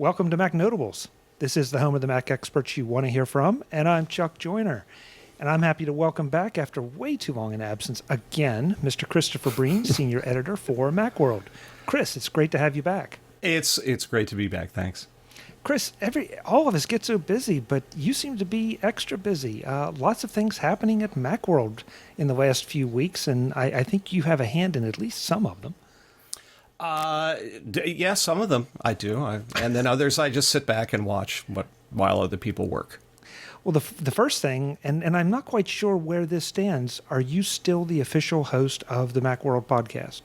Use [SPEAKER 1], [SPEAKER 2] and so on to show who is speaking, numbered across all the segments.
[SPEAKER 1] Welcome to MacNotables. This is the home of the Mac experts you want to hear from, and I'm Chuck Joyner. And I'm happy to welcome back, after way too long an absence, again, Mr. Christopher Breen, Senior Editor for Macworld. Chris, it's great to have you back.
[SPEAKER 2] It's great to be back, thanks.
[SPEAKER 1] Chris, all of us get so busy, but you seem to be extra busy. Lots of things happening at Macworld in the last few weeks, and I think you have a hand in at least some of them.
[SPEAKER 2] Yeah, some of them I do, and then others I just sit back and watch while other people work.
[SPEAKER 1] Well, the first thing, and I'm not quite sure where this stands, are you still the official host of the Macworld podcast?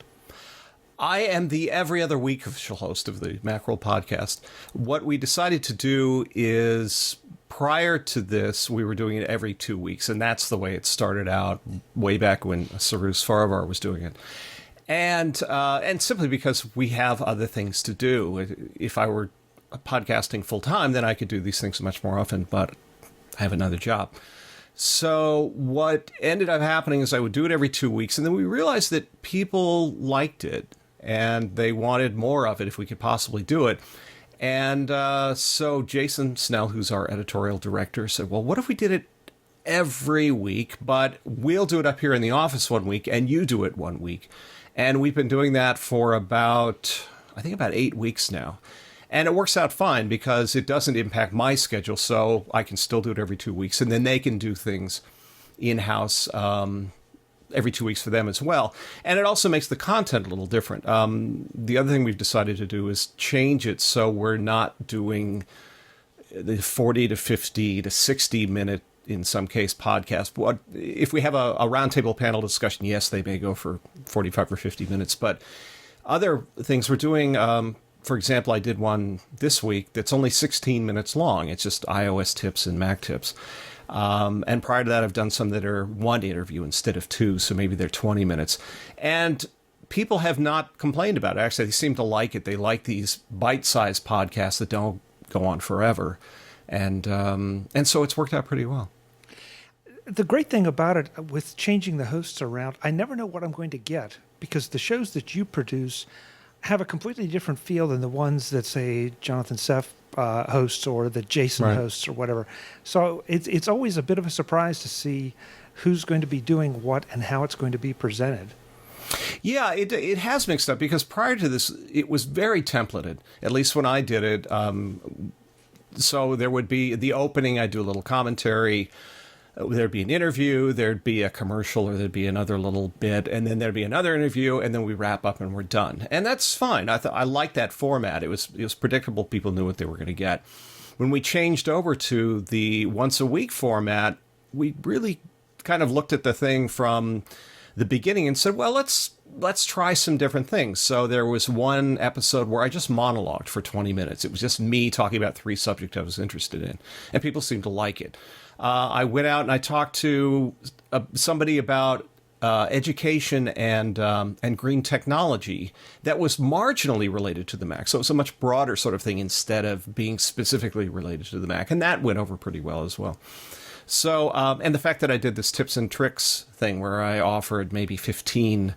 [SPEAKER 2] I am the every other week official host of the Macworld podcast. What we decided to do is, prior to this, we were doing it every 2 weeks, and that's the way it started out way back when Cyrus Farivar was doing it. And simply because we have other things to do. If I were podcasting full time, then I could do these things much more often, but I have another job. So what ended up happening is I would do it every 2 weeks, and then we realized that people liked it, and they wanted more of it if we could possibly do it. And so Jason Snell, who's our editorial director, said, well, what if we did it every week, but we'll do it up here in the office 1 week, and you do it 1 week. And we've been doing that for about 8 weeks now. And it works out fine because it doesn't impact my schedule, so I can still do it every 2 weeks. And then they can do things in-house every 2 weeks for them as well. And it also makes the content a little different. The other thing we've decided to do is change it so we're not doing the 40 to 50 to 60 minute, in some case, podcast. If we have a roundtable panel discussion, yes, they may go for 45 or 50 minutes. But other things we're doing, for example, I did one this week that's only 16 minutes long. It's just iOS tips and Mac tips. And prior to that, I've done some that are one interview instead of two, so maybe they're 20 minutes. And people have not complained about it. Actually, they seem to like it. They like these bite-sized podcasts that don't go on forever. And so it's worked out pretty well.
[SPEAKER 1] The great thing about it, with changing the hosts around, I never know what I'm going to get, because the shows that you produce have a completely different feel than the ones that, say, Jonathan Seff hosts or that Jason hosts or whatever. So it's always a bit of a surprise to see who's going to be doing what and how it's going to be presented.
[SPEAKER 2] Yeah, it has mixed up, because prior to this, it was very templated, at least when I did it. So there would be the opening, I'd do a little commentary, there'd be an interview, there'd be a commercial, or there'd be another little bit, and then there'd be another interview, and then we wrap up and we're done. And that's fine. I liked that format. It was predictable. People knew what they were going to get. When we changed over to the once a week format, we really kind of looked at the thing from the beginning and said, well, let's try some different things. So there was one episode where I just monologued for 20 minutes. It was just me talking about 3 subjects I was interested in, and people seemed to like it. I went out and I talked to somebody about education and green technology that was marginally related to the Mac. So it was a much broader sort of thing instead of being specifically related to the Mac. And that went over pretty well as well. So, and the fact that I did this tips and tricks thing where I offered maybe 15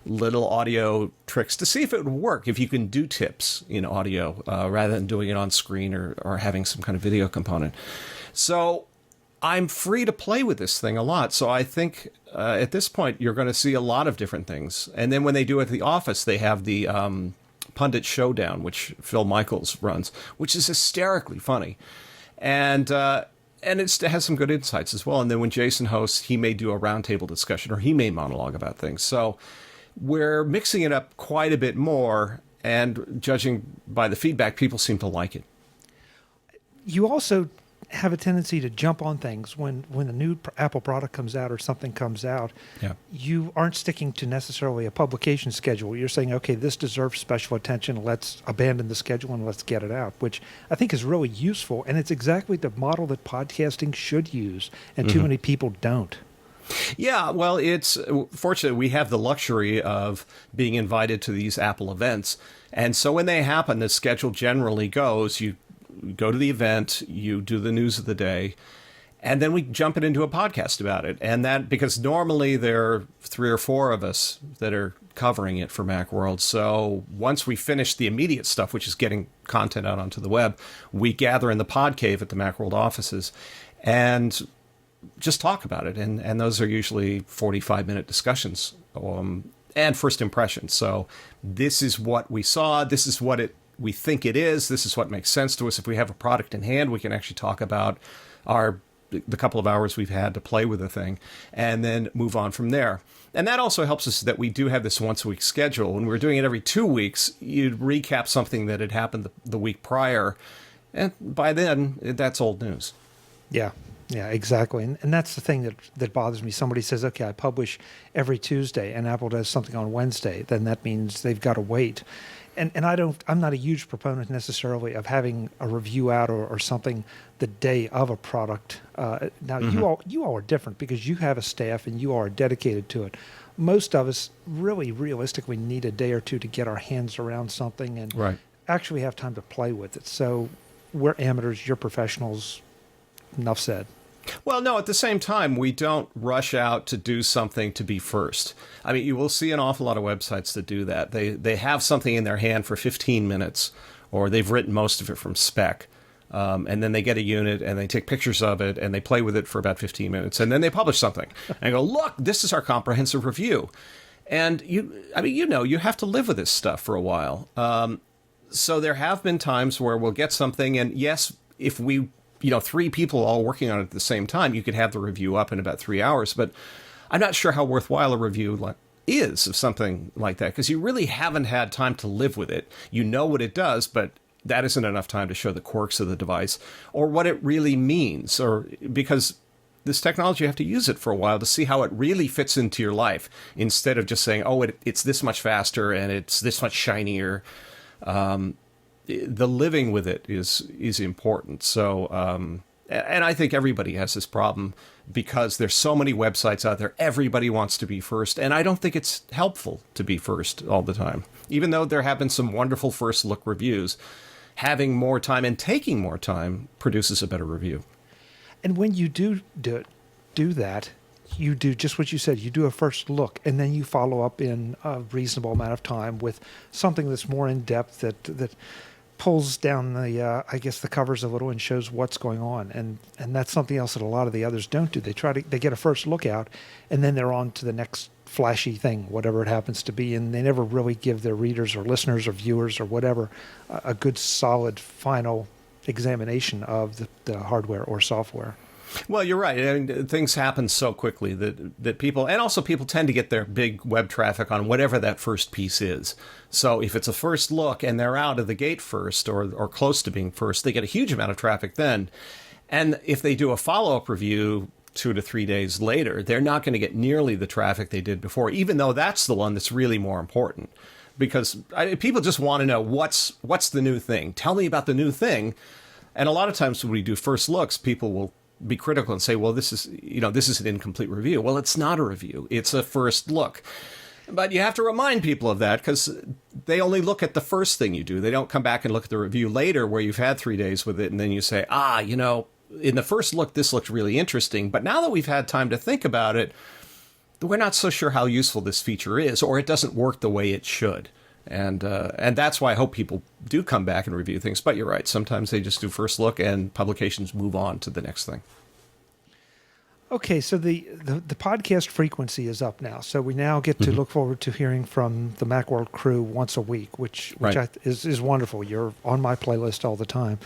[SPEAKER 2] little audio tricks to see if it would work, if you can do tips in audio rather than doing it on screen or having some kind of video component. So I'm free to play with this thing a lot. So I think at this point, you're going to see a lot of different things. And then when they do it at the office, they have the Pundit Showdown, which Phil Michaels runs, which is hysterically funny. And it has some good insights as well. And then when Jason hosts, he may do a roundtable discussion, or he may monologue about things. So we're mixing it up quite a bit more. And judging by the feedback, people seem to like it.
[SPEAKER 1] You also have a tendency to jump on things when a new Apple product comes out or something comes out.
[SPEAKER 2] Yeah.
[SPEAKER 1] You aren't sticking to necessarily a publication schedule. You're saying, okay, this deserves special attention. Let's abandon the schedule and let's get it out, which I think is really useful. And it's exactly the model that podcasting should use, and too many people don't.
[SPEAKER 2] Yeah, well, it's fortunate we have the luxury of being invited to these Apple events. And so when they happen, the schedule generally goes, you go to the event, you do the news of the day, And then we jump it into a podcast about it. And that, because normally there are 3 or 4 of us that are covering it for Macworld. So once we finish the immediate stuff, which is getting content out onto the web, we gather in the pod cave at the Macworld offices and just talk about it. And those are usually 45-minute discussions and first impressions. So this is what we saw. This is what we think it is. This is what makes sense to us. If we have a product in hand, we can actually talk about the couple of hours we've had to play with the thing and then move on from there. And that also helps us that we do have this once-a-week schedule. When we're doing it every 2 weeks, you'd recap something that had happened the week prior. And by then, that's old news.
[SPEAKER 1] Yeah, exactly. And that's the thing that bothers me. Somebody says, okay, I publish every Tuesday and Apple does something on Wednesday. Then that means they've got to wait. And I'm not a huge proponent necessarily of having a review out or something the day of a product. Now, you all are different because you have a staff and you are dedicated to it. Most of us really realistically need a day or two to get our hands around something and actually have time to play with it. So we're amateurs, you're professionals. Enough said.
[SPEAKER 2] Well, no, at the same time, we don't rush out to do something to be first. I mean, you will see an awful lot of websites that do that. They have something in their hand for 15 minutes, or they've written most of it from spec, and then they get a unit, and they take pictures of it, and they play with it for about 15 minutes, and then they publish something, and go, look, this is our comprehensive review. And you have to live with this stuff for a while. So there have been times where we'll get something, and yes, if we 3 people all working on it at the same time, you could have the review up in about 3 hours. But I'm not sure how worthwhile a review is of something like that, because you really haven't had time to live with it. You know what it does, but that isn't enough time to show the quirks of the device or what it really means, or because this technology, you have to use it for a while to see how it really fits into your life, instead of just saying, oh, it's this much faster and it's this much shinier. The living with it is important. So, and I think everybody has this problem because there's so many websites out there. Everybody wants to be first. And I don't think it's helpful to be first all the time. Even though there have been some wonderful first look reviews, having more time and taking more time produces a better review.
[SPEAKER 1] And when you do that, you do just what you said. You do a first look, and then you follow up in a reasonable amount of time with something that's more in depth that pulls down the covers a little and shows what's going on. And that's something else that a lot of the others don't do. They get a first look out, and then they're on to the next flashy thing, whatever it happens to be. And they never really give their readers or listeners or viewers or whatever a good, solid, final examination of the hardware or software.
[SPEAKER 2] Well, you're right. I mean, things happen so quickly that people tend to get their big web traffic on whatever that first piece is. So if it's a first look and they're out of the gate first or close to being first, they get a huge amount of traffic then. And if they do a follow-up review 2 to 3 days later, they're not going to get nearly the traffic they did before, even though that's the one that's really more important. Because people just want to know what's the new thing. Tell me about the new thing. And a lot of times when we do first looks, people will be critical and say, well, this is an incomplete review. Well, it's not a review. It's a first look. But you have to remind people of that because they only look at the first thing you do. They don't come back and look at the review later where you've had 3 days with it. And then you say, in the first look, this looked really interesting. But now that we've had time to think about it, we're not so sure how useful this feature is, or it doesn't work the way it should. And that's why I hope people do come back and review things. But you're right. Sometimes they just do first look and publications move on to the next thing.
[SPEAKER 1] Okay, so the podcast frequency is up now. So we now get to look forward to hearing from the Macworld crew once a week, which is wonderful. You're on my playlist all the time.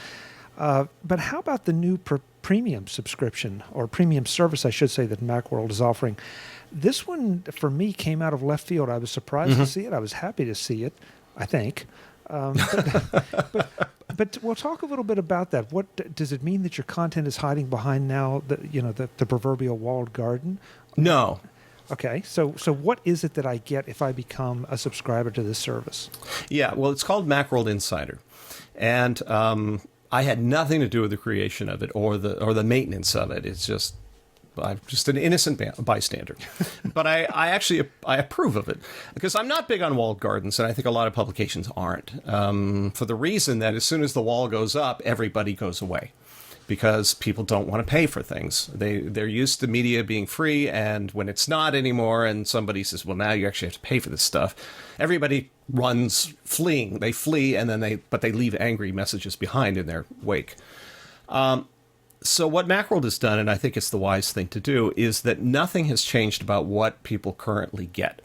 [SPEAKER 1] But how about the new premium subscription, or premium service, I should say, that Macworld is offering? This one, for me, came out of left field. I was surprised to see it. I was happy to see it, I think. But we'll talk a little bit about that. What does it mean that your content is hiding behind now the proverbial walled garden?
[SPEAKER 2] No.
[SPEAKER 1] Okay, so what is it that I get if I become a subscriber to this service? Yeah,
[SPEAKER 2] well, it's called Macworld Insider, and I had nothing to do with the creation of it or the maintenance of it. It's just I'm just an innocent bystander. But I actually approve of it because I'm not big on walled gardens, and I think a lot of publications aren't, for the reason that as soon as the wall goes up, everybody goes away. because people don't want to pay for things. They're used to media being free, and when it's not anymore, and somebody says, "Well, now you actually have to pay for this stuff," everybody runs fleeing. They flee, and then they leave angry messages behind in their wake. So what Macworld has done, and I think it's the wise thing to do, is that nothing has changed about what people currently get.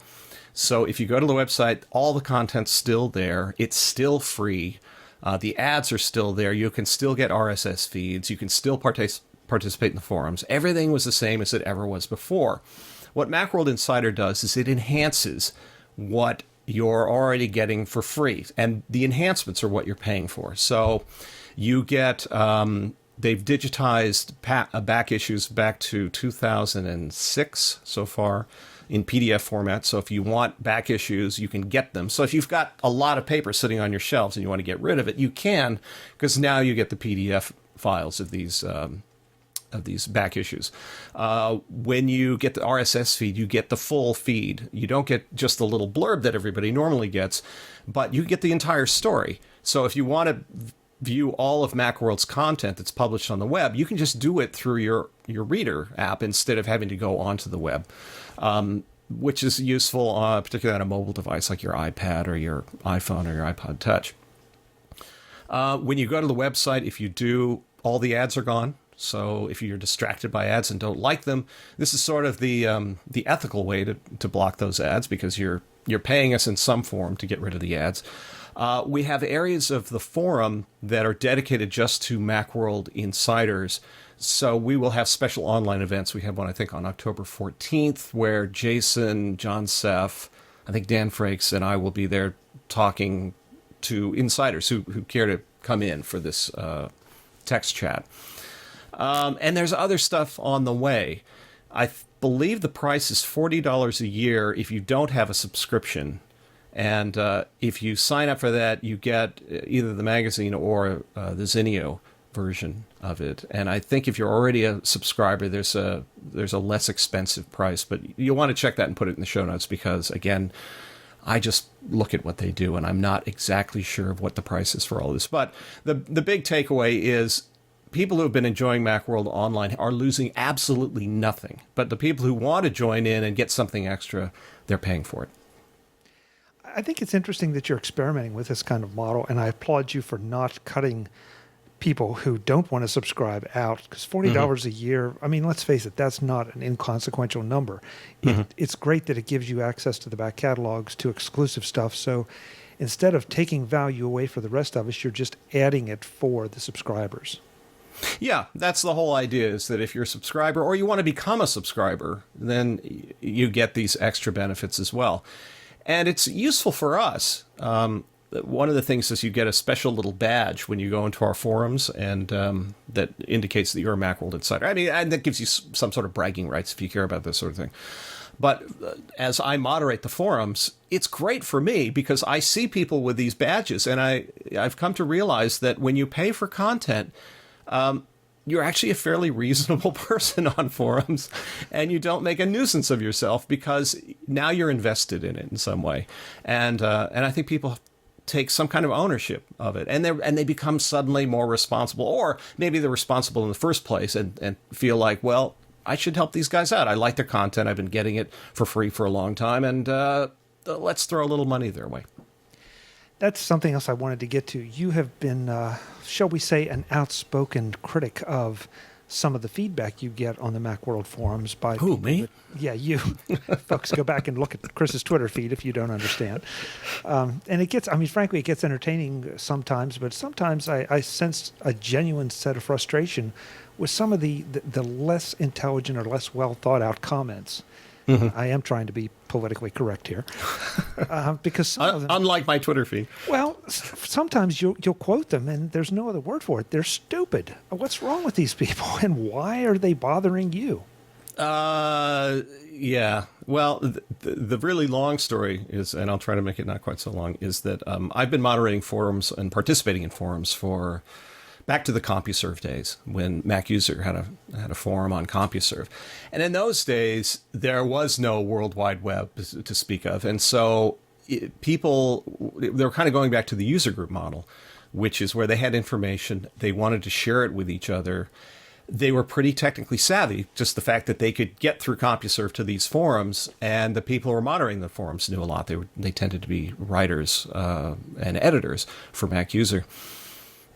[SPEAKER 2] So if you go to the website, all the content's still there. It's still free. The ads are still there. You can still get RSS feeds. You can still participate in the forums. Everything was the same as it ever was before. What Macworld Insider does is it enhances what you're already getting for free. And the enhancements are what you're paying for. So you get... they've digitized back issues back to 2006 so far in PDF format. So if you want back issues, you can get them. So if you've got a lot of paper sitting on your shelves and you want to get rid of it, you can, because now you get the PDF files of these back issues. When you get the RSS feed, you get the full feed. You don't get just the little blurb that everybody normally gets, but you get the entire story. So if you want to view all of Macworld's content that's published on the web, you can just do it through your Reader app instead of having to go onto the web, which is useful, particularly on a mobile device like your iPad or your iPhone or your iPod Touch. When you go to the website, if you do, all the ads are gone. So if you're distracted by ads and don't like them, this is sort of the ethical way to block those ads, because you're paying us in some form to get rid of the ads. We have areas of the forum that are dedicated just to Macworld insiders. So we will have special online events. We have one, I think, on October 14th, where Jason, John Seff, I think Dan Frakes, and I will be there talking to insiders who care to come in for this text chat. And there's other stuff on the way. I believe the price is $40 a year if you don't have a subscription. And if you sign up for that, you get either the magazine or the Zinio version of it. And I think if you're already a subscriber, there's a less expensive price. But you'll want to check that and put it in the show notes, because, again, I just look at what they do, and I'm not exactly sure of what the price is for all this. But the big takeaway is people who have been enjoying Macworld online are losing absolutely nothing. But the people who want to join in and get something extra, they're paying for it.
[SPEAKER 1] I think it's interesting that you're experimenting with this kind of model, and I applaud you for not cutting people who don't want to subscribe out, because $40 a year, I mean, let's face it, that's not an inconsequential number. It's great that it gives you access to the back catalogs, to exclusive stuff. So instead of taking value away for the rest of us, you're just adding it for the subscribers.
[SPEAKER 2] Yeah, that's the whole idea, is that if you're a subscriber or you want to become a subscriber, then you get these extra benefits as well. And it's useful for us. One of the things is you get a special little badge when you go into our forums, and that indicates that you're a Macworld insider. I mean, and that gives you some sort of bragging rights if you care about this sort of thing. But as I moderate the forums, it's great for me because I see people with these badges, and I've come to realize that when you pay for content, you're actually a fairly reasonable person on forums, and you don't make a nuisance of yourself because now you're invested in it in some way. And I think people take some kind of ownership of it, and they become suddenly more responsible, or maybe they're responsible in the first place and feel like, well, I should help these guys out. I like their content. I've been getting it for free for a long time, and let's throw a little money their way.
[SPEAKER 1] That's something else I wanted to get to. You have been, shall we say, an outspoken critic of some of the feedback you get on the Macworld forums by
[SPEAKER 2] Who, me?
[SPEAKER 1] Yeah, you. Folks, go back and look at Chris's Twitter feed if you don't understand. And it gets, I mean, frankly, it gets entertaining sometimes, but sometimes I sense a genuine set of frustration with some of the less intelligent or less well thought out comments. Mm-hmm. I am trying to be politically correct here, because some of them,
[SPEAKER 2] unlike my Twitter feed.
[SPEAKER 1] Well, sometimes you'll quote them, and there's no other word for it. They're stupid. What's wrong with these people, and why are they bothering you?
[SPEAKER 2] Yeah. Well, the really long story is, and I'll try to make it not quite so long, is that I've been moderating forums and participating in forums for back to the CompuServe days, when MacUser had a forum on CompuServe. And in those days, there was no World Wide Web to speak of. And so they were kind of going back to the user group model, which is where they had information, they wanted to share it with each other. They were pretty technically savvy, just the fact that they could get through CompuServe to these forums, and the people who were monitoring the forums knew a lot. They tended to be writers and editors for Mac User.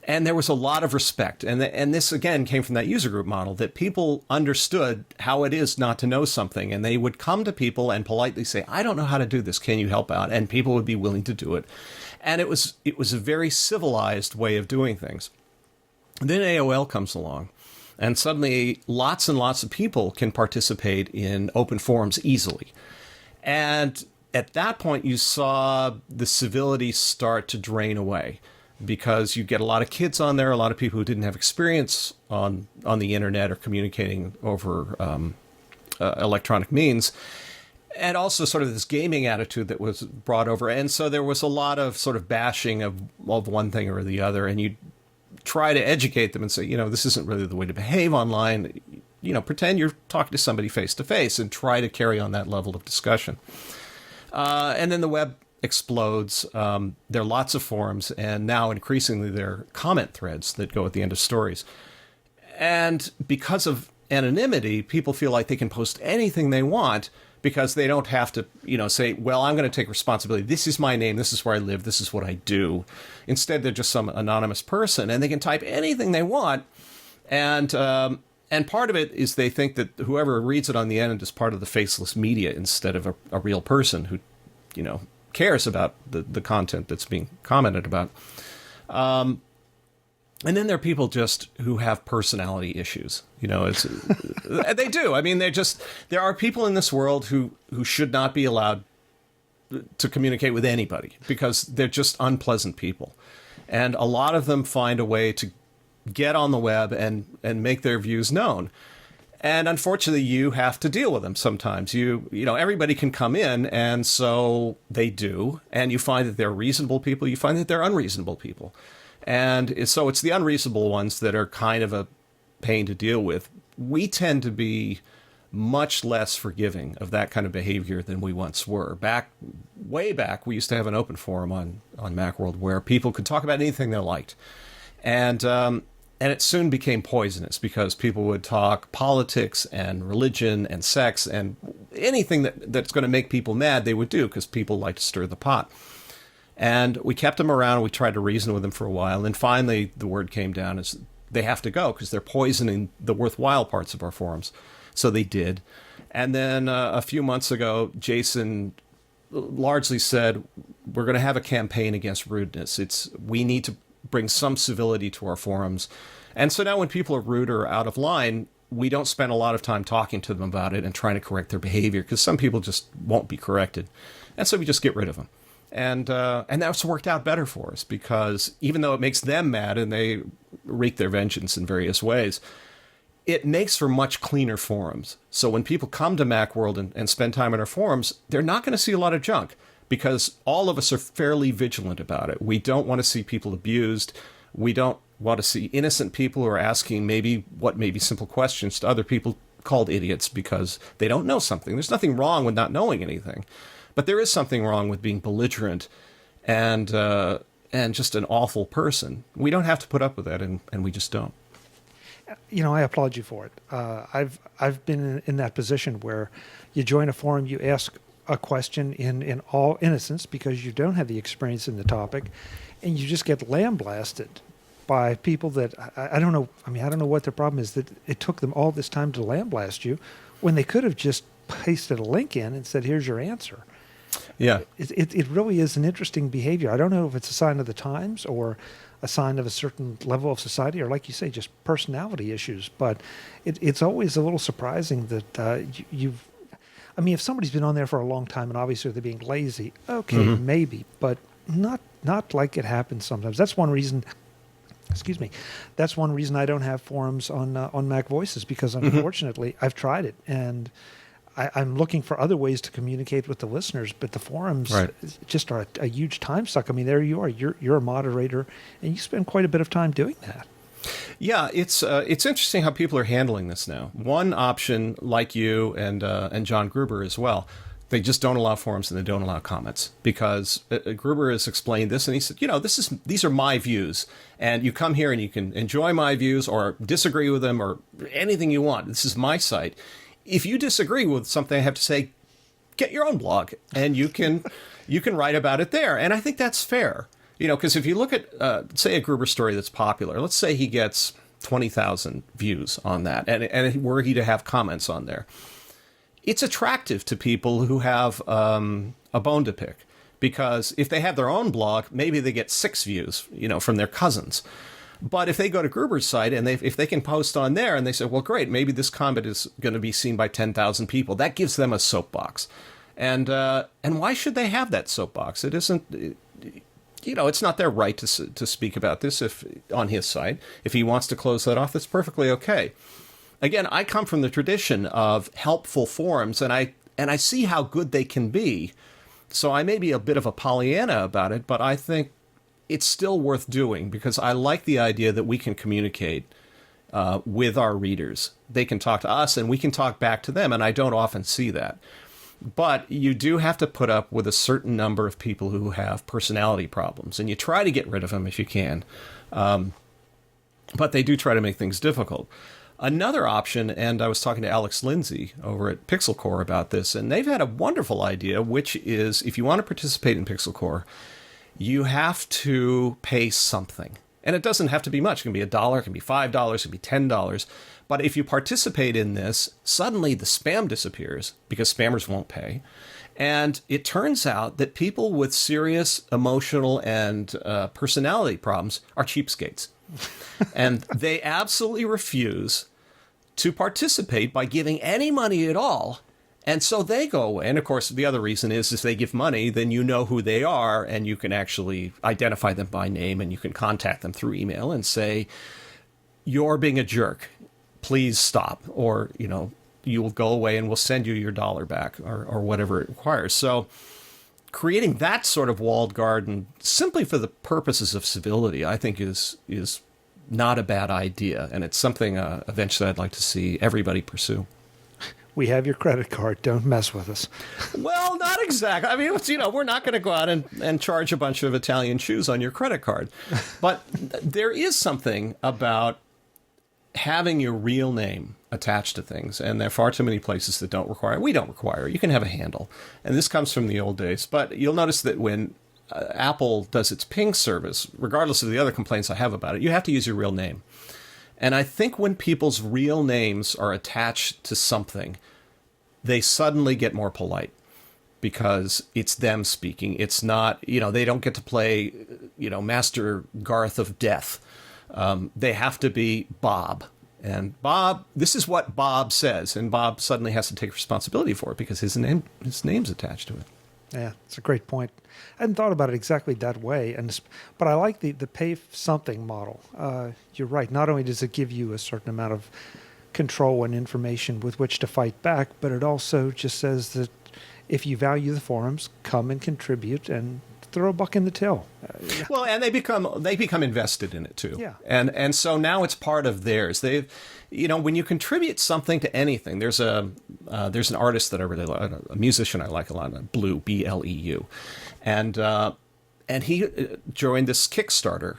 [SPEAKER 2] And there was a lot of respect. And this, again, came from that user group model, that people understood how it is not to know something. And they would come to people and politely say, I don't know how to do this. Can you help out? And people would be willing to do it. And it was a very civilized way of doing things. Then AOL comes along. And suddenly, lots and lots of people can participate in open forums easily. And at that point, you saw the civility start to drain away, because you get a lot of kids on there, a lot of people who didn't have experience on the internet or communicating over electronic means, and also sort of this gaming attitude that was brought over. And so there was a lot of sort of bashing of one thing or the other, and you try to educate them and say, this isn't really the way to behave online. Pretend you're talking to somebody face to face and try to carry on that level of discussion. And then the web explodes. There are lots of forums, and now increasingly there are comment threads that go at the end of stories. And because of anonymity, people feel like they can post anything they want, because they don't have to, say, well, I'm going to take responsibility. This is my name. This is where I live. This is what I do. Instead, they're just some anonymous person, and they can type anything they want. And part of it is they think that whoever reads it on the end is part of the faceless media instead of a real person who, cares about the content that's being commented about. And then there are people just who have personality issues. They do. I mean, there are people in this world who should not be allowed to communicate with anybody, because they're just unpleasant people. And a lot of them find a way to get on the web and make their views known. And unfortunately, you have to deal with them sometimes. Everybody can come in, and so they do. And you find that they're reasonable people. You find that they're unreasonable people. And so it's the unreasonable ones that are kind of a pain to deal with. We tend to be much less forgiving of that kind of behavior than we once were. Way back, we used to have an open forum on Macworld where people could talk about anything they liked. And it soon became poisonous, because people would talk politics and religion and sex and anything that's going to make people mad, they would do, because people like to stir the pot. And we kept them around, and we tried to reason with them for a while. And finally, the word came down is they have to go, because they're poisoning the worthwhile parts of our forums. So they did. And then a few months ago, Jason largely said, we're going to have a campaign against rudeness. We need to bring some civility to our forums. And so now when people are rude or out of line, we don't spend a lot of time talking to them about it and trying to correct their behavior, because some people just won't be corrected. And so we just get rid of them. And that's worked out better for us, because even though it makes them mad and they wreak their vengeance in various ways, it makes for much cleaner forums. So when people come to Macworld and spend time in our forums, they're not going to see a lot of junk, because all of us are fairly vigilant about it. We don't want to see people abused. We don't want to see innocent people who are asking maybe simple questions to other people called idiots because they don't know something. There's nothing wrong with not knowing anything. But there is something wrong with being belligerent and just an awful person. We don't have to put up with that, and we just don't.
[SPEAKER 1] I applaud you for it. I've been in that position where you join a forum, you ask a question in all innocence because you don't have the experience in the topic, and you just get lambasted by people that I don't know. I mean, I don't know what their problem is, that it took them all this time to lambaste you when they could have just pasted a link in and said, here's your answer.
[SPEAKER 2] Yeah.
[SPEAKER 1] It really is an interesting behavior. I don't know if it's a sign of the times or a sign of a certain level of society, or like you say, just personality issues. But it's always a little surprising that if somebody's been on there for a long time and obviously they're being lazy, okay, maybe, but not like it happens sometimes. That's one reason. Excuse me. That's one reason I don't have forums on MacVoices, because unfortunately I've tried it and I'm looking for other ways to communicate with the listeners, but the forums just are a huge time suck. I mean, there you are. You're a moderator, and you spend quite a bit of time doing that.
[SPEAKER 2] Yeah, it's interesting how people are handling this now. One option, like you and John Gruber as well, They just don't allow forums and they don't allow comments because Gruber has explained this, and he said, these are my views, and you come here and you can enjoy my views or disagree with them or anything you want. This is my site. If you disagree with something I have to say, get your own blog and you can write about it there. And I think that's fair, because if you look at, say, a Gruber story that's popular, let's say he gets 20,000 views on that, and were he to have comments on there, it's attractive to people who have a bone to pick, because if they have their own blog, maybe they get 6 views, from their cousins. But if they go to Gruber's site and if they can post on there and they say, well, great, maybe this comment is going to be seen by 10,000 people, that gives them a soapbox. And why should they have that soapbox? It isn't, it's not their right to speak about this on his site. If he wants to close that off, that's perfectly okay. Again, I come from the tradition of helpful forums, and I see how good they can be. So I may be a bit of a Pollyanna about it, but I think it's still worth doing because I like the idea that we can communicate with our readers. They can talk to us and we can talk back to them, and I don't often see that. But you do have to put up with a certain number of people who have personality problems, and you try to get rid of them if you can. But they do try to make things difficult. Another option, and I was talking to Alex Lindsay over at Pixel Core about this, and they've had a wonderful idea, which is if you want to participate in Pixel Core, you have to pay something. And it doesn't have to be much. It can be $1, it can be $5, it can be $10. But if you participate in this, suddenly the spam disappears because spammers won't pay. And it turns out that people with serious emotional and personality problems are cheapskates. And they absolutely refuse to participate by giving any money at all. And so they go away. And of course, the other reason is if they give money, then you know who they are and you can actually identify them by name and you can contact them through email and say, you're being a jerk. Please stop. Or, you will go away and we'll send you your $1 back or whatever it requires. So creating that sort of walled garden simply for the purposes of civility, I think is not a bad idea. And it's something eventually I'd like to see everybody pursue.
[SPEAKER 1] We have your credit card. Don't mess with us.
[SPEAKER 2] Well, not exactly. I mean, we're not going to go out and charge a bunch of Italian shoes on your credit card. But there is something about having your real name attached to things. And there are far too many places that don't require it. We don't require it. You can have a handle. And this comes from the old days. But you'll notice that when Apple does its ping service, regardless of the other complaints I have about it, you have to use your real name. And I think when people's real names are attached to something, they suddenly get more polite because it's them speaking. It's not, they don't get to play, Master Garth of Death. They have to be Bob. And Bob, this is what Bob says. And Bob suddenly has to take responsibility for it because his name's attached to it.
[SPEAKER 1] Yeah, it's a great point. I hadn't thought about it exactly that way, but I like the pay something model. You're right. Not only does it give you a certain amount of control and information with which to fight back, but it also just says that if you value the forums, come and contribute and throw a buck in the till.
[SPEAKER 2] Well, and they become invested in it too.
[SPEAKER 1] Yeah.
[SPEAKER 2] And so now it's part of theirs. They've, when you contribute something to anything, there's an artist that I really like, a musician I like a lot, Blue, Bleu, and he joined this Kickstarter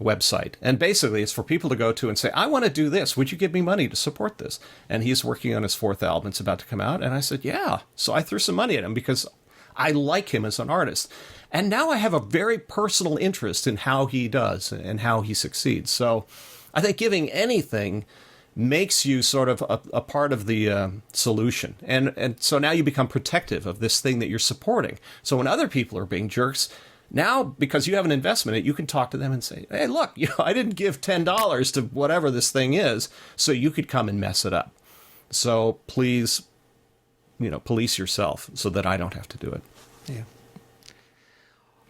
[SPEAKER 2] website, and basically it's for people to go to and say, I want to do this. Would you give me money to support this? And he's working on his 4th album. It's about to come out, and I said, yeah. So I threw some money at him because I like him as an artist. And now I have a very personal interest in how he does and how he succeeds. So I think giving anything makes you sort of a part of the solution. And so now you become protective of this thing that you're supporting. So when other people are being jerks, now, because you have an investment in it, you can talk to them and say, hey, look, I didn't give $10 to whatever this thing is, so you could come and mess it up. So please, police yourself so that I don't have to do it.
[SPEAKER 1] Yeah.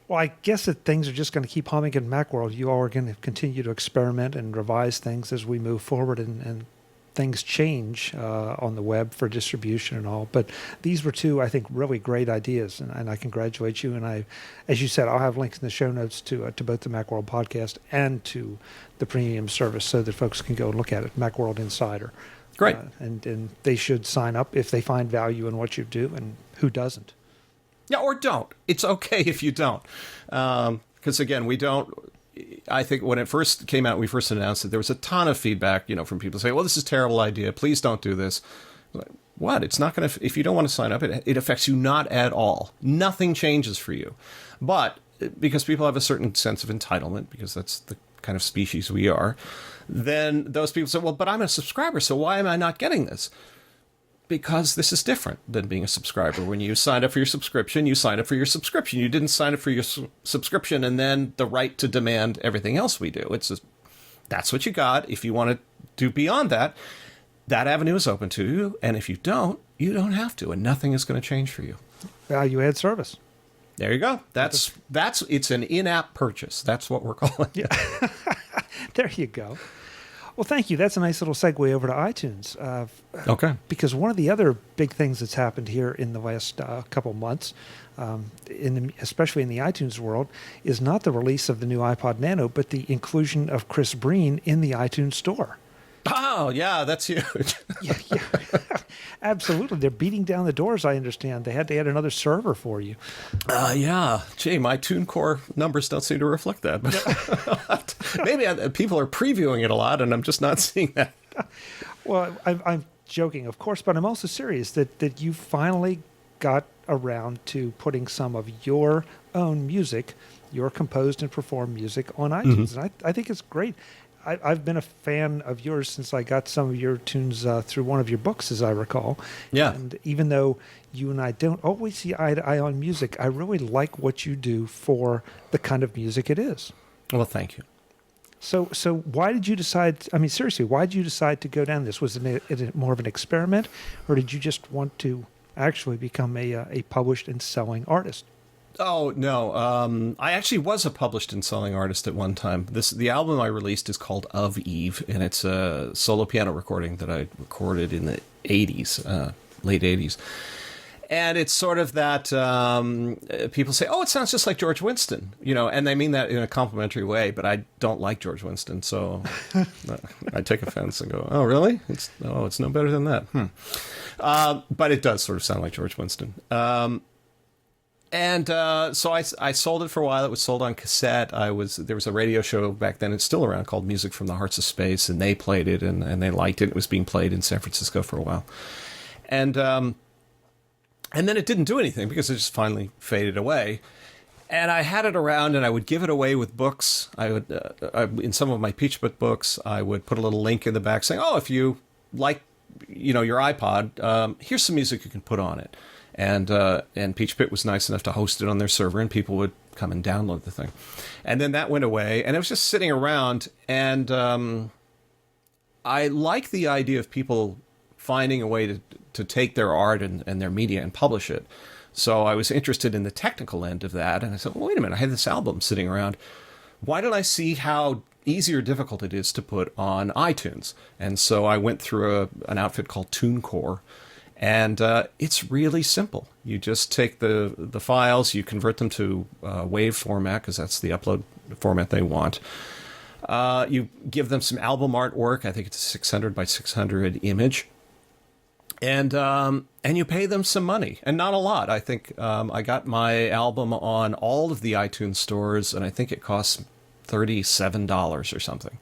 [SPEAKER 1] Well, I guess that things are just going to keep humming in Macworld. You all are going to continue to experiment and revise things as we move forward, and things change on the web for distribution and all. But these were 2, I think, really great ideas, and I congratulate you. And as you said, I'll have links in the show notes to both the Macworld podcast and to the premium service so that folks can go and look at it, Macworld Insider.
[SPEAKER 2] Great.
[SPEAKER 1] And they should sign up if they find value in what you do, and who doesn't?
[SPEAKER 2] Yeah, or don't. It's okay if you don't. Because, again, we don't... I think when it first came out, we first announced it, there was a ton of feedback, from people saying, well, this is a terrible idea. Please don't do this. Like, what? It's not going to... If you don't want to sign up, it affects you not at all. Nothing changes for you. But because people have a certain sense of entitlement, because that's the kind of species we are, then those people say, well, but I'm a subscriber, so why am I not getting this? Because this is different than being a subscriber. When you signed up for your subscription, you signed up for your subscription. You didn't sign up for your subscription and then the right to demand everything else we do. That's what you got. If you want to do beyond that, that avenue is open to you. And if you don't have to, and nothing is going to change for you.
[SPEAKER 1] Value add service.
[SPEAKER 2] There you go. It's an in-app purchase. That's what we're calling it.
[SPEAKER 1] Yeah. There you go. Well, thank you. That's a nice little segue over to iTunes.
[SPEAKER 2] Okay.
[SPEAKER 1] Because one of the other big things that's happened here in the last couple months, especially in the iTunes world, is not the release of the new iPod Nano, but the inclusion of Chris Breen in the iTunes store.
[SPEAKER 2] Oh, yeah, that's huge.
[SPEAKER 1] Yeah. Absolutely. They're beating down the doors, I understand. They had to add another server for you.
[SPEAKER 2] Yeah. Gee, my TuneCore numbers don't seem to reflect that. But maybe people are previewing it a lot, and I'm just not seeing that.
[SPEAKER 1] Well, I'm joking, of course, but I'm also serious that you finally got around to putting some of your own music, your composed and performed music, on iTunes. And I think it's great. I've been a fan of yours since I got some of your tunes through one of your books, as I recall.
[SPEAKER 2] Yeah.
[SPEAKER 1] And even though you and I don't always see eye to eye on music, I really like what you do for the kind of music it is.
[SPEAKER 2] Well, thank you.
[SPEAKER 1] So why did you decide, I mean, seriously, why did you decide to go down this? Was it more of an experiment, or did you just want to actually become a published and selling artist?
[SPEAKER 2] Oh, no. I actually was a published and selling artist at one time. The album I released is called Of Eve, and it's a solo piano recording that I recorded in the 80s, late 80s. And it's sort of that people say, oh, it sounds just like George Winston, and they mean that in a complimentary way, but I don't like George Winston, so I take offense and go, oh, really? It's no better than that. But it does sort of sound like George Winston. And so I sold it for a while. It was sold on cassette. There was a radio show back then, it's still around, called Music from the Hearts of Space, and they played it, and they liked it. It was being played in San Francisco for a while. And then it didn't do anything because it just finally faded away. And I had it around, and I would give it away with books. I would, in some of my Peachpit books, I would put a little link in the back saying, oh, if you like, your iPod, here's some music you can put on it. And Peachpit was nice enough to host it on their server, and people would come and download the thing. And then that went away, and it was just sitting around. And I like the idea of people finding a way to take their art and their media and publish it. So I was interested in the technical end of that. And I said, well, wait a minute, I had this album sitting around. Why don't I see how easy or difficult it is to put on iTunes? And so I went through an outfit called TuneCore. And it's really simple. You just take the files, you convert them to WAV format, because that's the upload format they want. You give them some album artwork. I think it's a 600 by 600 image. And you pay them some money, and not a lot. I think I got my album on all of the iTunes stores, and I think it costs $37 or something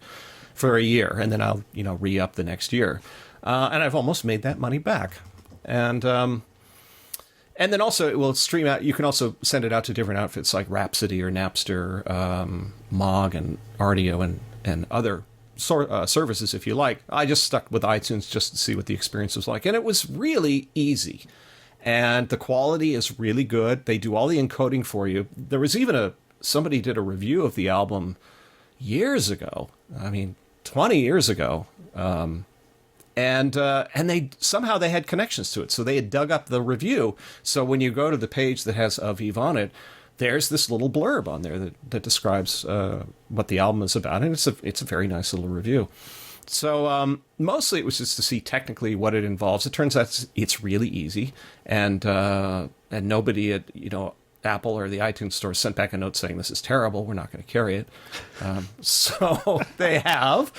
[SPEAKER 2] for a year. And then I'll re-up the next year. And I've almost made that money back. And then also it will stream out. You can also send it out to different outfits like Rhapsody or Napster, Mog and Rdio and other services if you like. I just stuck with iTunes just to see what the experience was like. And it was really easy. And the quality is really good. They do all the encoding for you. There was even somebody did a review of the album years ago. I mean, 20 years ago. And they somehow they had connections to it. So they had dug up the review. So when you go to the page that has Of Eve on it, there's this little blurb on there that describes what the album is about. And it's a very nice little review. So mostly it was just to see technically what it involves. It turns out it's really easy. And nobody Apple or the iTunes store sent back a note saying this is terrible. We're not going to carry it. So they have.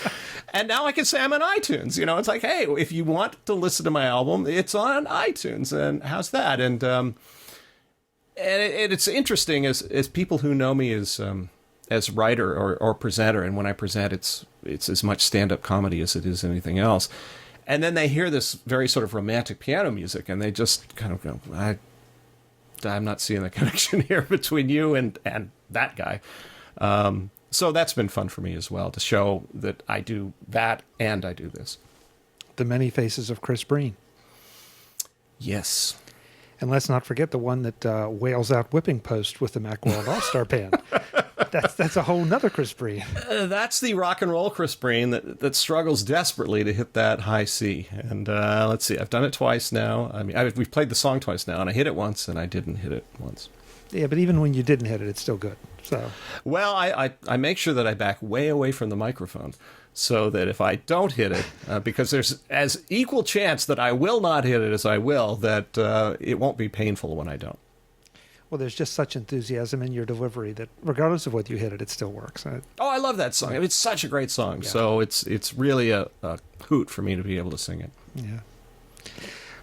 [SPEAKER 2] And now I can say I'm on iTunes. You know, it's like, hey, if you want to listen to my album, it's on iTunes. And how's that? And it's interesting as people who know me as writer or presenter. And when I present, it's as much stand-up comedy as it is anything else. And then they hear this very sort of romantic piano music, and they just kind of go, I'm not seeing the connection here between you and that guy. So that's been fun for me as well, to show that I do that and I do this.
[SPEAKER 1] The many faces of Chris Breen.
[SPEAKER 2] Yes.
[SPEAKER 1] And let's not forget the one that wails out whipping post with the Macworld All-Star Band. That's a whole nother Chris Breen.
[SPEAKER 2] That's the rock and roll Chris Breen that struggles desperately to hit that high C. And let's see, I've done it twice now. I mean, we've played the song twice now, and I hit it once, and I didn't hit it once.
[SPEAKER 1] Yeah, but even when you didn't hit it, it's still good. So,
[SPEAKER 2] well, I make sure that I back way away from the microphone, so that if I don't hit it, because there's as equal chance that I will not hit it as I will, that it won't be painful when I don't.
[SPEAKER 1] Well, there's just such enthusiasm in your delivery that regardless of whether you hit it, it still works.
[SPEAKER 2] I love that song. I mean, it's such a great song. Yeah. So it's really a hoot for me to be able to sing it.
[SPEAKER 1] Yeah.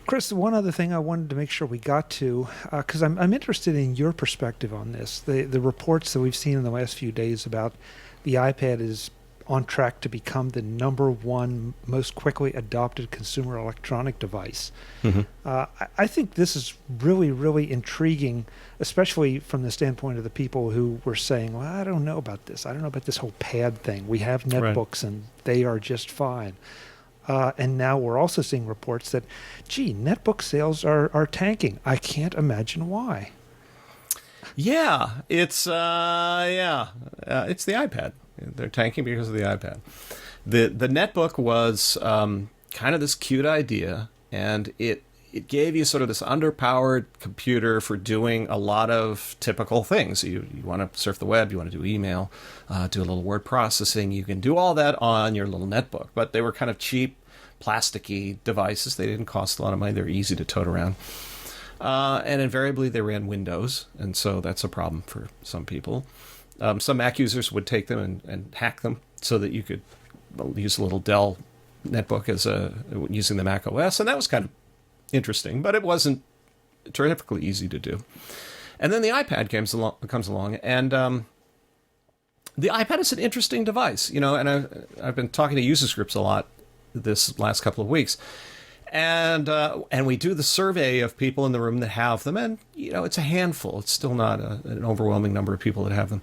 [SPEAKER 1] Chris, one other thing I wanted to make sure we got to, because I'm interested in your perspective on this. The reports that we've seen in the last few days about the iPad is on track to become the #1 most quickly adopted consumer electronic device. Mm-hmm. I think this is really, really intriguing, especially from the standpoint of the people who were saying, well, I don't know about this. I don't know about this whole pad thing. We have netbooks and they are just fine. And now we're also seeing reports that, gee, netbook sales are tanking. I can't imagine why.
[SPEAKER 2] Yeah, it's the iPad. They're tanking because of the iPad. The netbook was kind of this cute idea, and it gave you sort of this underpowered computer for doing a lot of typical things. You want to surf the web, you want to do email, do a little word processing. You can do all that on your little netbook, but they were kind of cheap, plasticky devices. They didn't cost a lot of money. They're easy to tote around. And invariably they ran Windows, and so that's a problem for some people. Some Mac users would take them and hack them so that you could use a little Dell netbook using the Mac OS, and that was kind of interesting, but it wasn't terrifically easy to do. And then the iPad comes along, and the iPad is an interesting device, you know. And I've been talking to users groups a lot this last couple of weeks. And we do the survey of people in the room that have them, and you know, it's a handful. It's still not an overwhelming number of people that have them.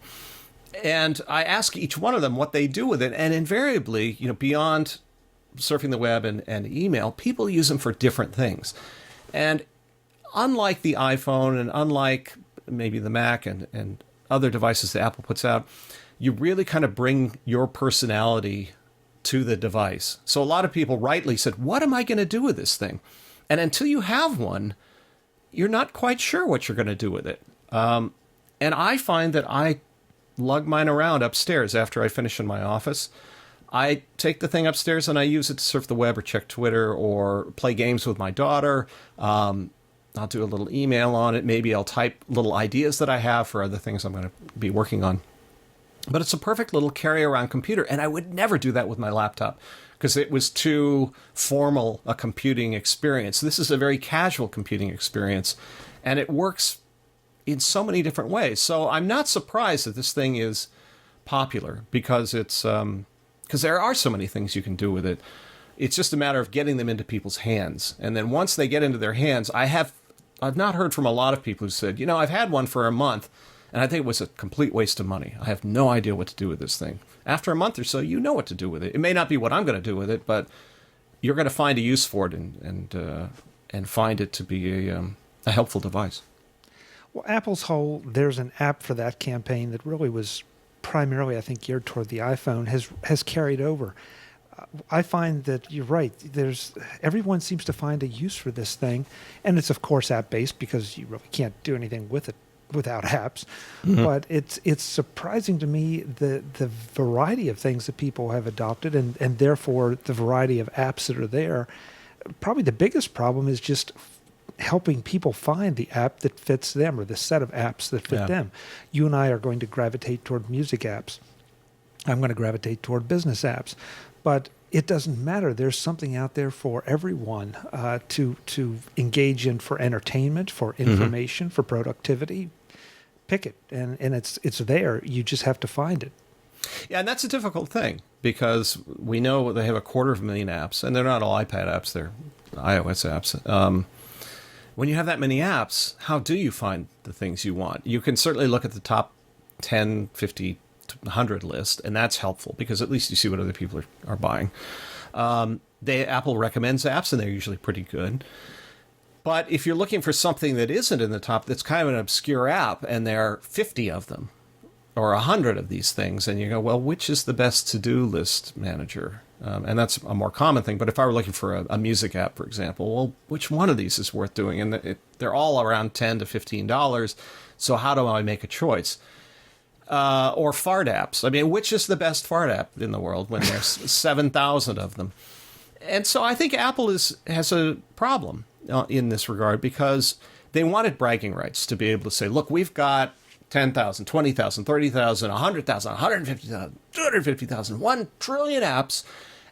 [SPEAKER 2] And I ask each one of them what they do with it, and invariably, you know, beyond surfing the web and email, people use them for different things. And unlike the iPhone, and unlike maybe the Mac and other devices that Apple puts out, you really kind of bring your personality to the device. So a lot of people rightly said, what am I going to do with this thing? And until you have one, you're not quite sure what you're going to do with it. And I find that I lug mine around upstairs after I finish in my office. I take the thing upstairs and I use it to surf the web or check Twitter or play games with my daughter. I'll do a little email on it. Maybe I'll type little ideas that I have for other things I'm going to be working on. But it's a perfect little carry-around computer, and I would never do that with my laptop because it was too formal a computing experience. This is a very casual computing experience, and it works in so many different ways. So I'm not surprised that this thing is popular because because there are so many things you can do with it. It's just a matter of getting them into people's hands, and then once they get into their hands, I've not heard from a lot of people who said, you know, I've had one for a month, and I think it was a complete waste of money. I have no idea what to do with this thing. After a month or so, you know what to do with it. It may not be what I'm going to do with it, but you're going to find a use for it and find it to be a helpful device.
[SPEAKER 1] Well, Apple's whole "there's an app for that" campaign that really was primarily, I think, geared toward the iPhone has carried over. I find that you're right. Everyone seems to find a use for this thing, and it's of course app-based because you really can't do anything with it without apps. Mm-hmm. But it's surprising to me the variety of things that people have adopted and therefore the variety of apps that are there. Probably the biggest problem is just helping people find the app that fits them or the set of apps that fit them. You and I are going to gravitate toward music apps. I'm going to gravitate toward business apps. But it doesn't matter. There's something out there for everyone to engage in for entertainment, for information, for productivity. Pick it, and it's there. You just have to find it.
[SPEAKER 2] Yeah, and that's a difficult thing because we know they have 250,000 apps, and they're not all iPad apps, they're iOS apps. When you have that many apps, how do you find the things you want? You can certainly look at the top 10, 50, 100 list, and that's helpful because at least you see what other people are buying. Apple recommends apps, and they're usually pretty good. But if you're looking for something that isn't in the top, that's kind of an obscure app, and there are 50 of them, or 100 of these things, and you go, well, which is the best to-do list manager? And that's a more common thing. But if I were looking for a music app, for example, well, which one of these is worth doing? And they're all around $10 to $15. So how do I make a choice? Or fart apps. I mean, which is the best fart app in the world when there's 7,000 of them? And so I think Apple has a problem in this regard because they wanted bragging rights to be able to say, look, we've got 10,000, 20,000, 30,000, 100,000, 150,000, 250,000, 1 trillion apps.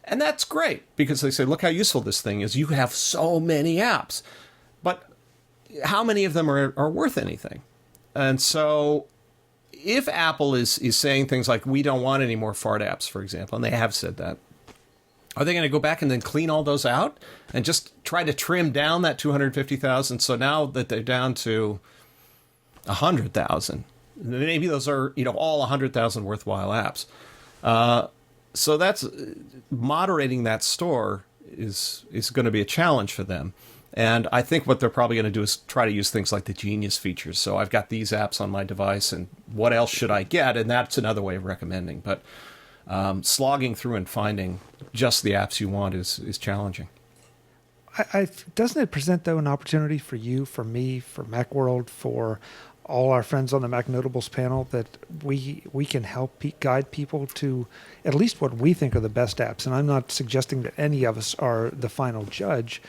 [SPEAKER 2] And that's great because they say, look how useful this thing is. You have so many apps. But how many of them are worth anything? And so if Apple is saying things like, we don't want any more fart apps, for example, and they have said that, are they going to go back and then clean all those out and just try to trim down that 250,000? So now that they're down to 100,000, maybe those are, all 100,000 worthwhile apps. So that's moderating that store is going to be a challenge for them. And I think what they're probably going to do is try to use things like the Genius features. So I've got these apps on my device, and what else should I get? And that's another way of recommending. But slogging through and finding just the apps you want is challenging.
[SPEAKER 1] Doesn't it present, though, an opportunity for you, for me, for Macworld, for all our friends on the MacNotables panel, that we can help guide people to at least what we think are the best apps? And I'm not suggesting that any of us are the final judge,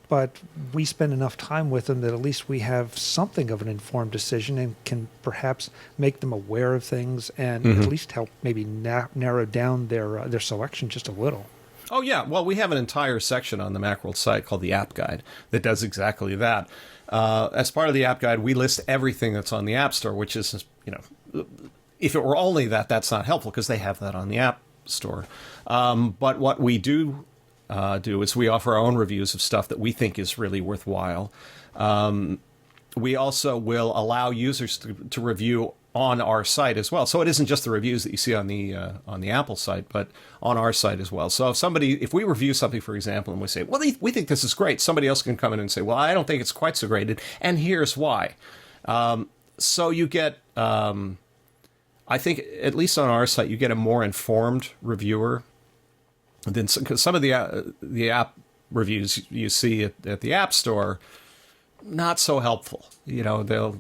[SPEAKER 1] but we spend enough time with them that at least we have something of an informed decision and can perhaps make them aware of things and at least help maybe narrow down their selection just a little.
[SPEAKER 2] Oh, yeah. Well, we have an entire section on the Macworld site called the App Guide that does exactly that. As part of the App Guide, we list everything that's on the App Store, which is, if it were only that, that's not helpful because they have that on the App Store. But what we do is we offer our own reviews of stuff that we think is really worthwhile. We also will allow users to review on our site as well. So it isn't just the reviews that you see on the Apple site, but on our site as well. So if we review something, for example, and we say, well, we think this is great, somebody else can come in and say, well, I don't think it's quite so great, and here's why. So you get, I think, at least on our site, you get a more informed reviewer than some of the app reviews you see at the App Store. Not so helpful. They'll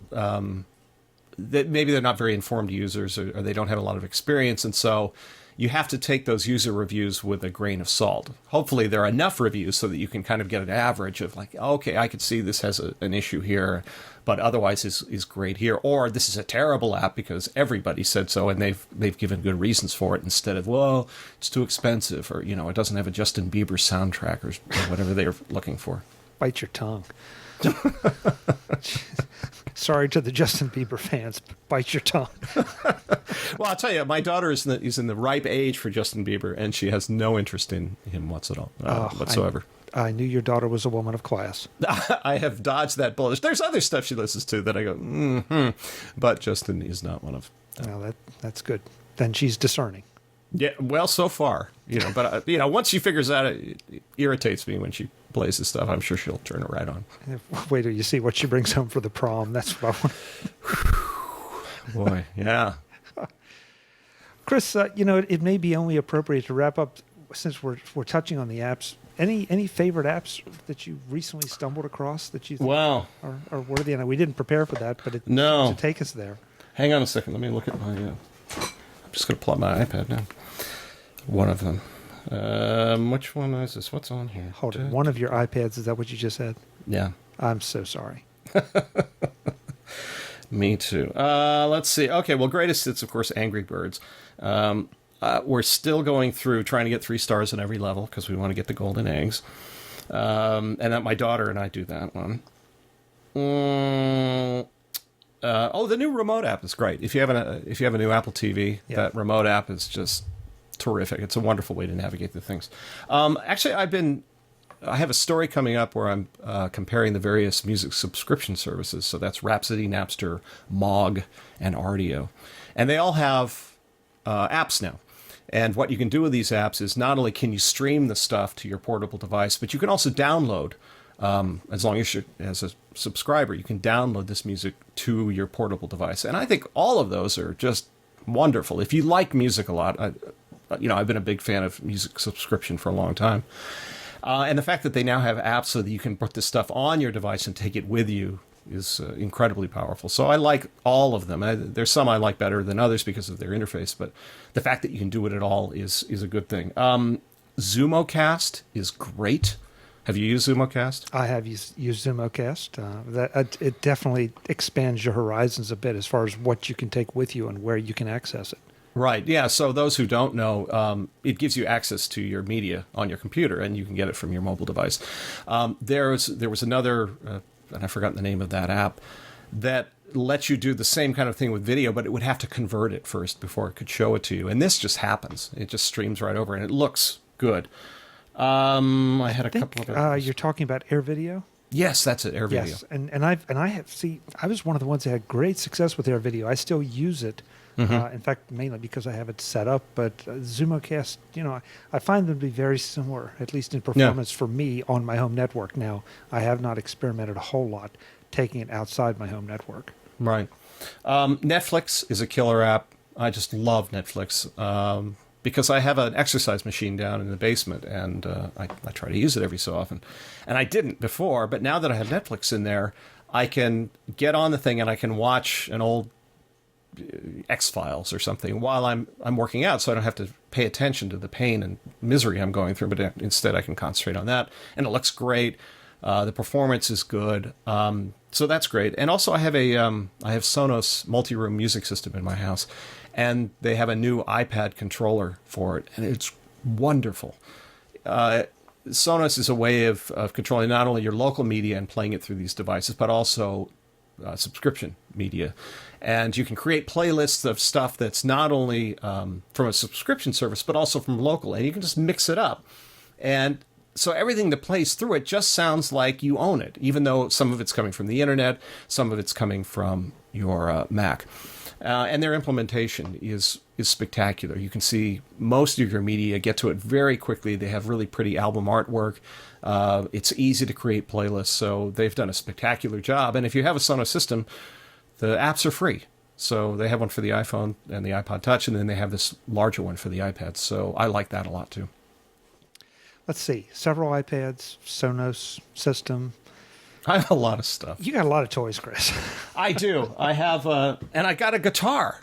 [SPEAKER 2] maybe they're not very informed users, or they don't have a lot of experience, and so you have to take those user reviews with a grain of salt. Hopefully there are enough reviews so that you can kind of get an average of like, okay, I could see this has an issue here, but otherwise is great here, or this is a terrible app because everybody said so and they've given good reasons for it, instead of, well, it's too expensive, or it doesn't have a Justin Bieber soundtrack or whatever they're looking for.
[SPEAKER 1] Bite your tongue. Sorry to the Justin Bieber fans, but bite your tongue.
[SPEAKER 2] Well, I'll tell you, my daughter is in the ripe age for Justin Bieber, and she has no interest in him whatsoever.
[SPEAKER 1] I knew your daughter was a woman of class.
[SPEAKER 2] I have dodged that bullet. There's other stuff she listens to that I go, but Justin is not one of them.
[SPEAKER 1] Well, that's good. Then she's discerning.
[SPEAKER 2] Yeah, well, so far, but once she figures out it irritates me when she plays this stuff. I'm sure she'll turn it right on.
[SPEAKER 1] Wait till you see what she brings home for the prom. That's what I want.
[SPEAKER 2] Boy, yeah.
[SPEAKER 1] Chris, it may be only appropriate to wrap up, since we're touching on the apps. Any favorite apps that you recently stumbled across that you think are worthy? And we didn't prepare for that, but to take us there.
[SPEAKER 2] Hang on a second. Let me look at my. I'm just going to pull up my iPad now. One of them. Which one is this? What's on here?
[SPEAKER 1] Hold it. One of your iPads. Is that what you just said?
[SPEAKER 2] Yeah.
[SPEAKER 1] I'm so sorry.
[SPEAKER 2] Me too. Let's see. Okay, well, greatest hits, of course, Angry Birds. We're still going through trying to get 3 stars in every level because we want to get the golden eggs. And that my daughter and I do that one. The new remote app is great. If you have a new Apple TV, that remote app is just terrific. It's a wonderful way to navigate the things. Actually, I have a story coming up where I'm comparing the various music subscription services. So that's Rhapsody, Napster, Mog, and Rdio. And they all have apps now. And what you can do with these apps is not only can you stream the stuff to your portable device, but you can also download, as long as you're as a subscriber, you can download this music to your portable device. And I think all of those are just wonderful. If you like music a lot, I've been a big fan of music subscription for a long time. And the fact that they now have apps so that you can put this stuff on your device and take it with you is incredibly powerful. So I like all of them. There's some I like better than others because of their interface, but the fact that you can do it at all is a good thing. Zumocast is great. Have you used Zumocast?
[SPEAKER 1] I have used Zumocast. It definitely expands your horizons a bit as far as what you can take with you and where you can access it.
[SPEAKER 2] Right. Yeah. So those who don't know, it gives you access to your media on your computer, and you can get it from your mobile device. There was another, and I've forgotten the name of that app, that lets you do the same kind of thing with video, but it would have to convert it first before it could show it to you. And this just happens. It just streams right over, and it looks good. I had a couple of others.
[SPEAKER 1] You're talking about Air Video?
[SPEAKER 2] Yes, that's it. Air Video.
[SPEAKER 1] Yes, I was one of the ones that had great success with Air Video. I still use it. In fact, mainly because I have it set up. But Zumocast, I find them to be very similar, at least in performance for me on my home network. Now, I have not experimented a whole lot taking it outside my home network.
[SPEAKER 2] Right. Netflix is a killer app. I just love Netflix because I have an exercise machine down in the basement, and I try to use it every so often. And I didn't before, but now that I have Netflix in there, I can get on the thing and I can watch an old X-Files or something while I'm working out, so I don't have to pay attention to the pain and misery I'm going through, but instead I can concentrate on that. And it looks great. The performance is good. So that's great. And also I have Sonos multi-room music system in my house, and they have a new iPad controller for it, and it's wonderful. Sonos is a way of controlling not only your local media and playing it through these devices, but also subscription media. And you can create playlists of stuff that's not only from a subscription service, but also from local. And you can just mix it up. And so everything that plays through it just sounds like you own it, even though some of it's coming from the internet, some of it's coming from your Mac. And their implementation is spectacular. You can see most of your media, get to it very quickly. They have really pretty album artwork. It's easy to create playlists, so they've done a spectacular job. And if you have a Sonos system, the apps are free. So they have one for the iPhone and the iPod Touch, and then they have this larger one for the iPad. So I like that a lot, too.
[SPEAKER 1] Let's see. Several iPads, Sonos system.
[SPEAKER 2] I have a lot of stuff.
[SPEAKER 1] You got a lot of toys, Chris.
[SPEAKER 2] I do. I have, and I got a guitar.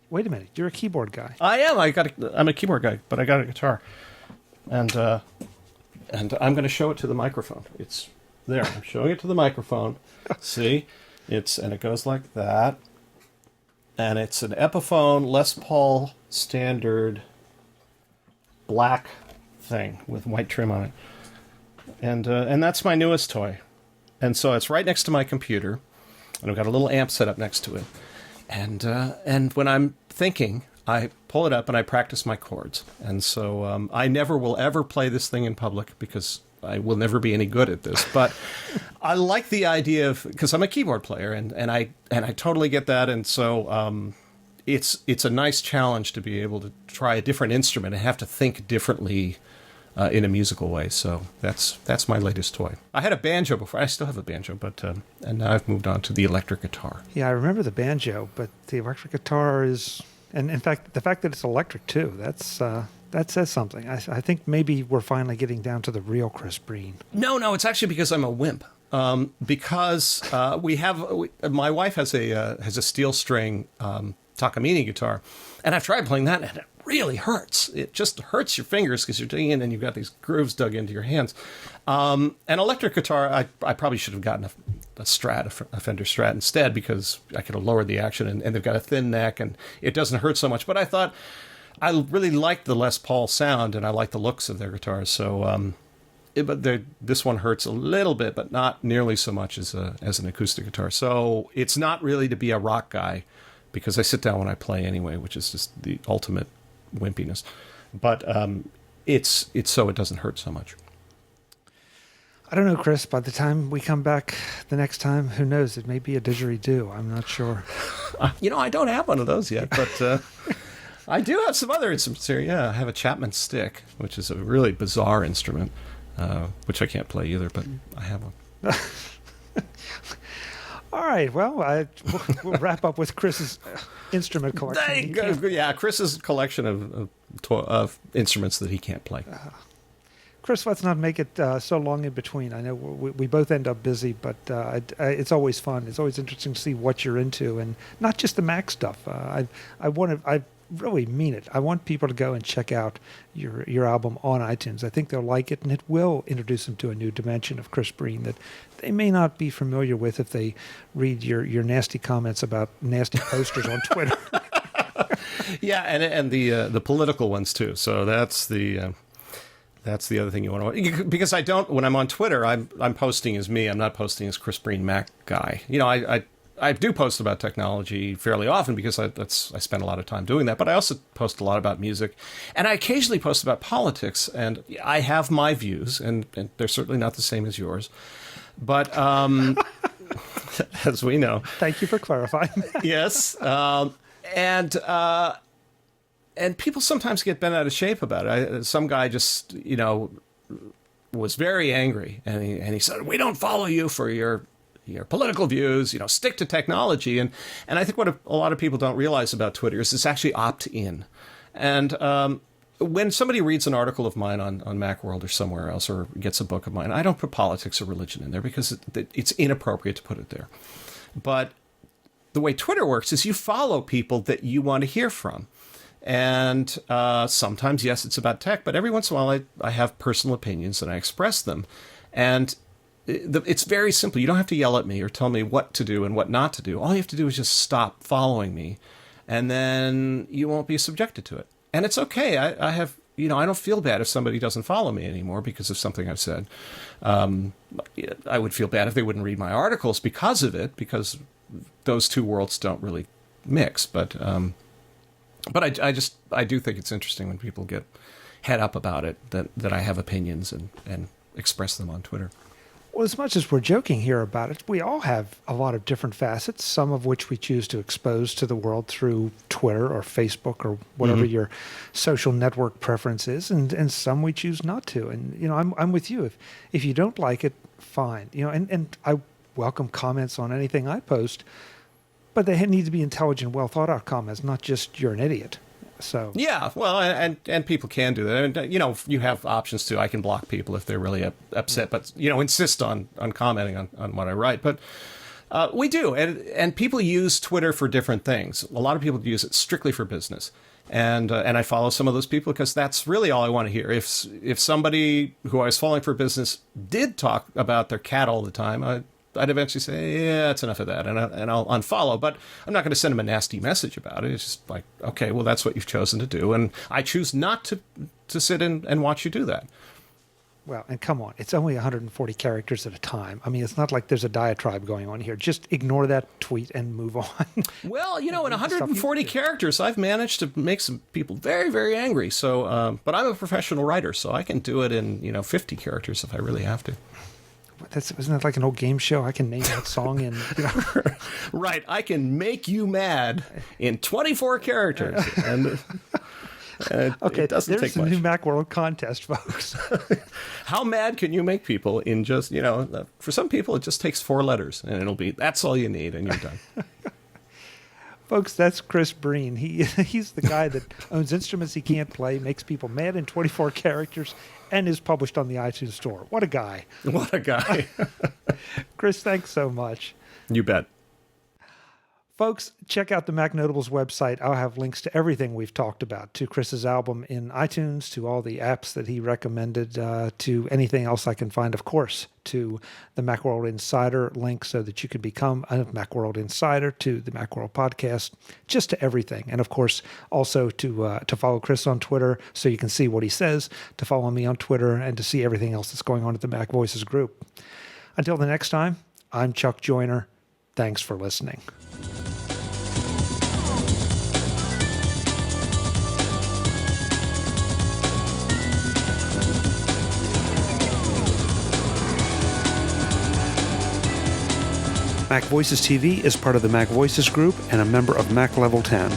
[SPEAKER 1] Wait a minute. You're a keyboard guy.
[SPEAKER 2] I am. I'm a keyboard guy, but I got a guitar. And I'm going to show it to the microphone. It's there. I'm showing it to the microphone. See? And it goes like that. And it's an Epiphone Les Paul standard black thing with white trim on it. And that's my newest toy. And so it's right next to my computer. And I've got a little amp set up next to it. And when I'm thinking, I pull it up and I practice my chords. And so I never will ever play this thing in public because I will never be any good at this. But I like the idea of, because I'm a keyboard player and I totally get that. And so it's a nice challenge to be able to try a different instrument and have to think differently in a musical way. So that's my latest toy. I had a banjo before. I still have a banjo, but and now I've moved on to the electric guitar.
[SPEAKER 1] Yeah, I remember the banjo, but the electric guitar is, and in fact, the fact that it's electric too, that says something. I think maybe we're finally getting down to the real Chris Breen.
[SPEAKER 2] No, it's actually because I'm a wimp. Because my wife has a steel string Takamine guitar, and I've tried playing that, and really hurts. It just hurts your fingers because you're digging in and you've got these grooves dug into your hands. An electric guitar, I probably should have gotten a Strat, a Fender Strat instead, because I could have lowered the action, and they've got a thin neck and it doesn't hurt so much. But I thought I really liked the Les Paul sound and I like the looks of their guitars. So, this one hurts a little bit, but not nearly so much as an acoustic guitar. So it's not really to be a rock guy, because I sit down when I play anyway, which is just the ultimate wimpiness. But it's so it doesn't hurt so much.
[SPEAKER 1] I don't know, Chris. By the time we come back the next time, who knows? It may be a didgeridoo. I'm not sure.
[SPEAKER 2] I don't have one of those yet, but I do have some other instruments here. Yeah, I have a Chapman stick, which is a really bizarre instrument, which I can't play either, but I have one.
[SPEAKER 1] All right. Well, we'll wrap up with Chris's instrument collection.
[SPEAKER 2] There you go. Yeah, Chris's collection of instruments that he can't play.
[SPEAKER 1] Chris, let's not make it so long in between. I know we both end up busy, but it's always fun. It's always interesting to see what you're into, and not just the Mac stuff. I really mean it. I want people to go and check out your album on iTunes. I think they'll like it, and it will introduce them to a new dimension of Chris Breen that they may not be familiar with if they read your nasty comments about nasty posters on Twitter.
[SPEAKER 2] Yeah, and the political ones too. So that's the other thing you want to, because I don't, when I'm on Twitter, I'm posting as me. I'm not posting as Chris Breen Mac guy. I do post about technology fairly often because I spend a lot of time doing that. But I also post a lot about music, and I occasionally post about politics. And I have my views, and they're certainly not the same as yours. But as we know,
[SPEAKER 1] thank you for clarifying.
[SPEAKER 2] Yes, and people sometimes get bent out of shape about it. Some guy just, was very angry, and he said, "We don't follow you for your political views. Stick to technology." And I think what a lot of people don't realize about Twitter is it's actually opt-in. And when somebody reads an article of mine on Macworld or somewhere else, or gets a book of mine, I don't put politics or religion in there because it's inappropriate to put it there. But the way Twitter works is you follow people that you want to hear from. And sometimes, yes, it's about tech, but every once in a while I have personal opinions and I express them. And it's very simple. You don't have to yell at me or tell me what to do and what not to do. All you have to do is just stop following me, and then you won't be subjected to it. And it's okay. I don't feel bad if somebody doesn't follow me anymore because of something I've said. I would feel bad if they wouldn't read my articles because of it, because those two worlds don't really mix. But I do think it's interesting when people get head up about it, that I have opinions and express them on Twitter.
[SPEAKER 1] Well, as much as we're joking here about it, we all have a lot of different facets, some of which we choose to expose to the world through Twitter or Facebook or whatever your social network preference is, and some we choose not to. And, I'm with you. If you don't like it, fine. And I welcome comments on anything I post, but they need to be intelligent, well thought out comments, not just "you're an idiot." So
[SPEAKER 2] yeah, well, and people can do that. And you have options too. I can block people if they're really upset, but insist on commenting on what I write. But we do, and people use Twitter for different things. A lot of people use it strictly for business, and I follow some of those people because that's really all I want to hear. If somebody who I was following for business did talk about their cat all the time, I'd eventually say, yeah, that's enough of that, and I'll unfollow. But I'm not going to send them a nasty message about it. It's just like, okay, well, that's what you've chosen to do, and I choose not to sit and watch you do that.
[SPEAKER 1] Well, and come on, it's only 140 characters at a time. I mean, it's not like there's a diatribe going on here. Just ignore that tweet and move on.
[SPEAKER 2] Well, in 140 characters, I've managed to make some people very, very angry. So, but I'm a professional writer, so I can do it in 50 characters if I really have to.
[SPEAKER 1] Isn't that like an old game show? I can name that song in.
[SPEAKER 2] Right, I can make you mad in 24 characters, and
[SPEAKER 1] okay,
[SPEAKER 2] it doesn't take much.
[SPEAKER 1] There's a new Macworld contest, folks.
[SPEAKER 2] How mad can you make people in just for some people it just takes 4 letters, and that's all you need, and you're done.
[SPEAKER 1] Folks, that's Chris Breen. He's the guy that owns instruments he can't play, makes people mad in 24 characters, and is published on the iTunes Store. What a guy.
[SPEAKER 2] What a guy.
[SPEAKER 1] Chris, thanks so much.
[SPEAKER 2] You bet.
[SPEAKER 1] Folks, check out the MacNotables website. I'll have links to everything we've talked about, to Chris's album in iTunes, to all the apps that he recommended, to anything else I can find, of course, to the Macworld Insider link so that you can become a Macworld Insider, to the Macworld podcast, just to everything. And, of course, also to follow Chris on Twitter so you can see what he says, to follow me on Twitter, and to see everything else that's going on at the MacVoices group. Until the next time, I'm Chuck Joyner. Thanks for listening. MacVoices TV is part of the MacVoices group and a member of Mac Level 10.